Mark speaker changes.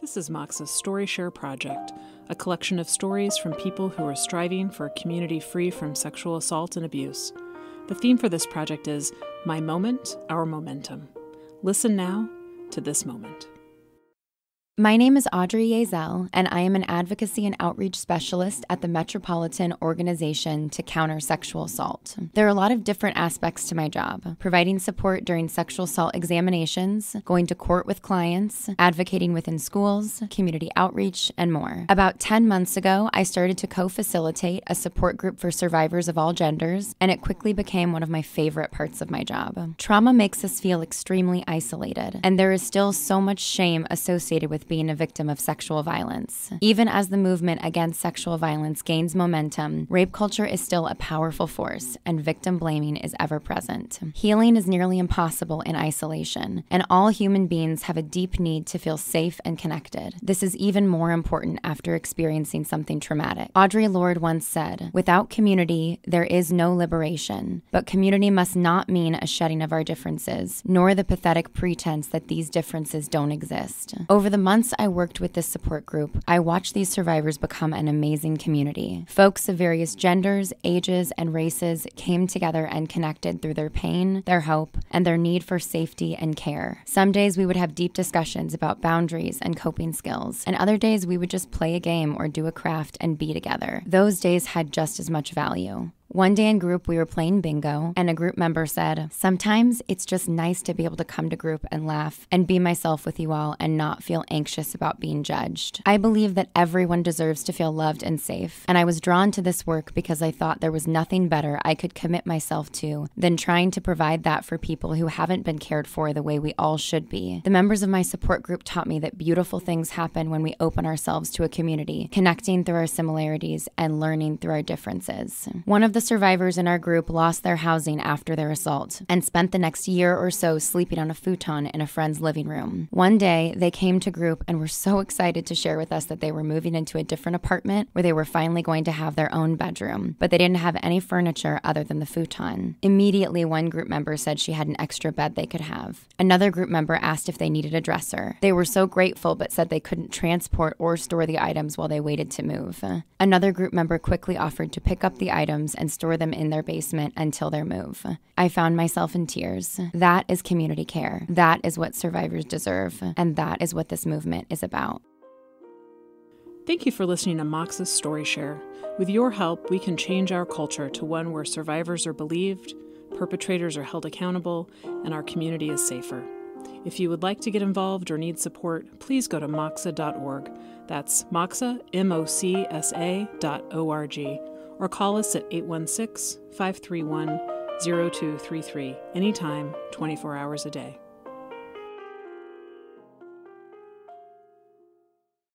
Speaker 1: This is MOCSA's StoryShare project, a collection of stories from people who are striving for a community free from sexual assault and abuse. The theme for this project is My Moment, Our Momentum. Listen now to this moment.
Speaker 2: My name is Audrey Yazell, and I am an advocacy and outreach specialist at the Metropolitan Organization to Counter Sexual Assault. There are a lot of different aspects to my job: providing support during sexual assault examinations, going to court with clients, advocating within schools, community outreach, and more. About 10 months ago, I started to co-facilitate a support group for survivors of all genders, and it quickly became one of my favorite parts of my job. Trauma makes us feel extremely isolated, and there is still so much shame associated with being a victim of sexual violence. Even as the movement against sexual violence gains momentum, rape culture is still a powerful force, and victim blaming is ever present. Healing is nearly impossible in isolation, and all human beings have a deep need to feel safe and connected. This is even more important after experiencing something traumatic. Audre Lorde once said, "Without community, there is no liberation, but community must not mean a shedding of our differences, nor the pathetic pretense that these differences don't exist." Over the months I worked with this support group, I watched these survivors become an amazing community. Folks of various genders, ages, and races came together and connected through their pain, their hope, and their need for safety and care. Some days we would have deep discussions about boundaries and coping skills, and other days we would just play a game or do a craft and be together. Those days had just as much value. One day in group, we were playing bingo, and a group member said, "Sometimes it's just nice to be able to come to group and laugh and be myself with you all and not feel anxious about being judged." I believe that everyone deserves to feel loved and safe, and I was drawn to this work because I thought there was nothing better I could commit myself to than trying to provide that for people who haven't been cared for the way we all should be. The members of my support group taught me that beautiful things happen when we open ourselves to a community, connecting through our similarities and learning through our differences. One of the survivors in our group lost their housing after their assault and spent the next year or so sleeping on a futon in a friend's living room. One day, they came to group and were so excited to share with us that they were moving into a different apartment where they were finally going to have their own bedroom, but they didn't have any furniture other than the futon. Immediately, one group member said she had an extra bed they could have. Another group member asked if they needed a dresser. They were so grateful but said they couldn't transport or store the items while they waited to move. Another group member quickly offered to pick up the items and store them in their basement until their move. I found myself in tears. That is community care. That is what survivors deserve, and that is what this movement is about.
Speaker 1: Thank you for listening to MOCSA's StoryShare. With your help, we can change our culture to one where survivors are believed, perpetrators are held accountable, and our community is safer. If you would like to get involved or need support, please go to MOCSA.org. That's MOCSA, MOCSA.org. Or call us at 816-531-0233 anytime, 24 hours a day.